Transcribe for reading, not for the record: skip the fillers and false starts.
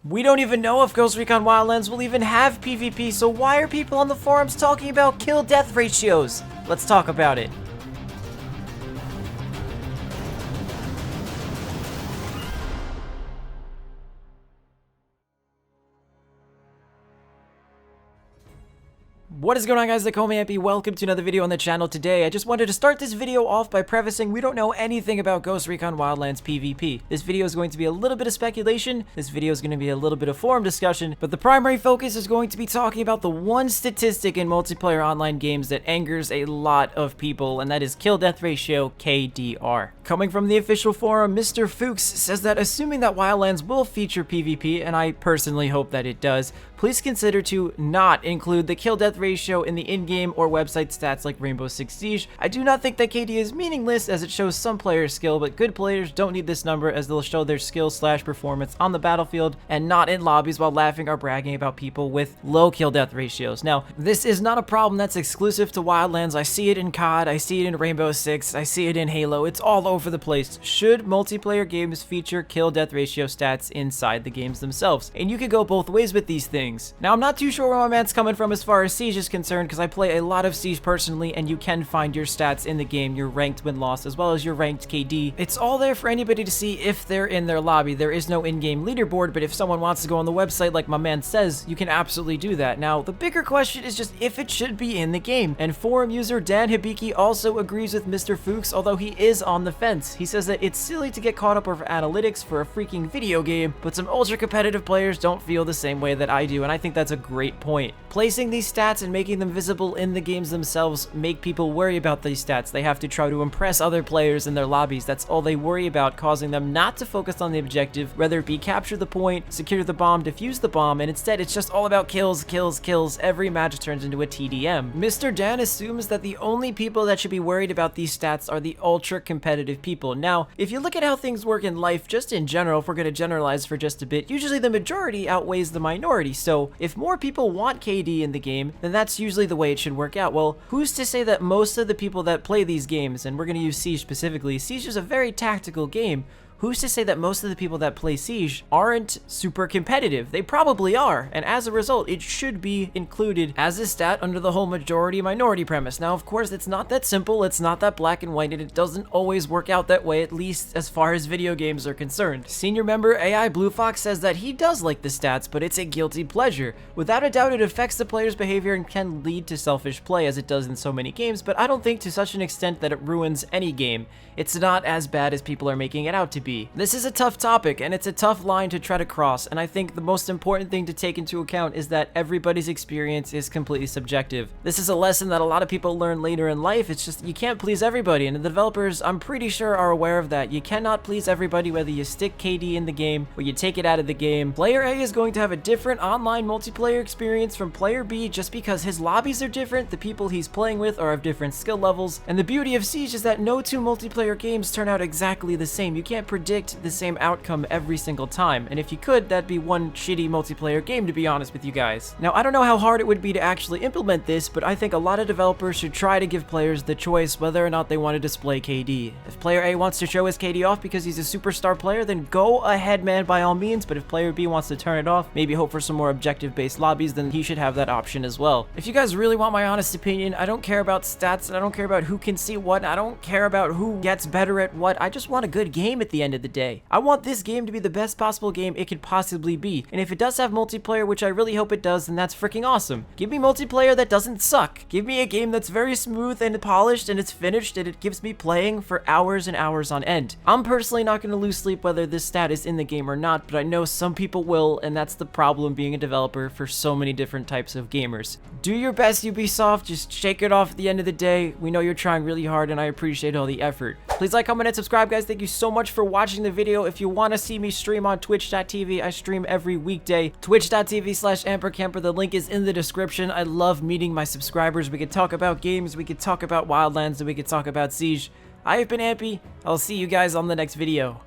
We don't even know if Ghost Recon Wildlands will even have PvP, so why are people on the forums talking about kill-death ratios? Let's talk about it. What is going on, guys? They call me Ampy. Welcome to another video on the channel. Today I just wanted to start this video off by prefacing we don't know anything about Ghost Recon Wildlands PvP. This video is going to be a little bit of speculation, this video is going to be a little bit of forum discussion, but the primary focus is going to be talking about the one statistic in multiplayer online games that angers a lot of people, and that is kill death ratio, KDR. Coming from the official forum, Mr. Fuchs says that assuming that Wildlands will feature PvP, and I personally hope that it does, please consider to not include the kill death ratio in the in-game or website stats like Rainbow Six Siege. I do not think that KD is meaningless as it shows some players' skill, but good players don't need this number as they'll show their skill/performance on the battlefield and not in lobbies while laughing or bragging about people with low kill death ratios. Now, this is not a problem that's exclusive to Wildlands. I see it in COD, I see it in Rainbow Six, I see it in Halo. It's all over the place. Should multiplayer games feature kill death ratio stats inside the games themselves? And you could go both ways with these things. Now, I'm not too sure where my man's coming from as far as Siege is concerned, because I play a lot of Siege personally, and you can find your stats in the game, your ranked win-loss, as well as your ranked KD. It's all there for anybody to see if they're in their lobby. There is no in-game leaderboard, but if someone wants to go on the website like my man says, you can absolutely do that. Now, the bigger question is just if it should be in the game, and forum user Dan Hibiki also agrees with Mr. Fuchs, although he is on the fence. He says that it's silly to get caught up over analytics for a freaking video game, but some ultra-competitive players don't feel the same way that I do, and I think that's a great point. Placing these stats and making them visible in the games themselves make people worry about these stats. They have to try to impress other players in their lobbies. That's all they worry about, causing them not to focus on the objective, whether it be capture the point, secure the bomb, defuse the bomb, and instead it's just all about kills, kills, kills. Every match turns into a TDM. Mr. Dan assumes that the only people that should be worried about these stats are the ultra competitive people. Now, if you look at how things work in life, just in general, if we're going to generalize for just a bit, usually the majority outweighs the minority. So if more people want KD in the game, then that's usually the way it should work out. Well, who's to say that most of the people that play these games, and we're going to use Siege specifically, Siege is a very tactical game, who's to say that most of the people that play Siege aren't super competitive? They probably are, and as a result, it should be included as a stat under the whole majority-minority premise. Now, of course, it's not that simple, it's not that black and white, and it doesn't always work out that way, at least as far as video games are concerned. Senior member AI Blue Fox says that he does like the stats, but it's a guilty pleasure. Without a doubt, it affects the player's behavior and can lead to selfish play, as it does in so many games, but I don't think to such an extent that it ruins any game. It's not as bad as people are making it out to be. This is a tough topic, and it's a tough line to try to cross, and I think the most important thing to take into account is that everybody's experience is completely subjective. This is a lesson that a lot of people learn later in life. It's just you can't please everybody, and the developers, I'm pretty sure, are aware of that. You cannot please everybody, whether you stick KD in the game or you take it out of the game. Player A is going to have a different online multiplayer experience from player B just because his lobbies are different, the people he's playing with are of different skill levels, and the beauty of Siege is that no two multiplayer games turn out exactly the same. You can't predict the same outcome every single time, and if you could, that'd be one shitty multiplayer game, to be honest with you guys. Now, I don't know how hard it would be to actually implement this, but I think a lot of developers should try to give players the choice whether or not they want to display KD. If player A wants to show his KD off because he's a superstar player, then go ahead, man, by all means, but if player B wants to turn it off, maybe hope for some more objective-based lobbies, then he should have that option as well. If you guys really want my honest opinion, I don't care about stats, and I don't care about who can see what, I don't care about who gets better at what, I just want a good game at the end of the day. I want this game to be the best possible game it could possibly be, and if it does have multiplayer, which I really hope it does, then that's freaking awesome. Give me multiplayer that doesn't suck. Give me a game that's very smooth and polished and it's finished and it gives me playing for hours and hours on end. I'm personally not going to lose sleep whether this stat is in the game or not, but I know some people will, and that's the problem being a developer for so many different types of gamers. Do your best, Ubisoft, just shake it off at the end of the day. We know you're trying really hard and I appreciate all the effort. Please like, comment, and subscribe, guys. Thank you so much for watching the video. If you want to see me stream on twitch.tv, I stream every weekday. Twitch.tv/AmperCamper. The link is in the description. I love meeting my subscribers. We could talk about games, we could talk about Wildlands, and we could talk about Siege. I have been Ampy. I'll see you guys on the next video.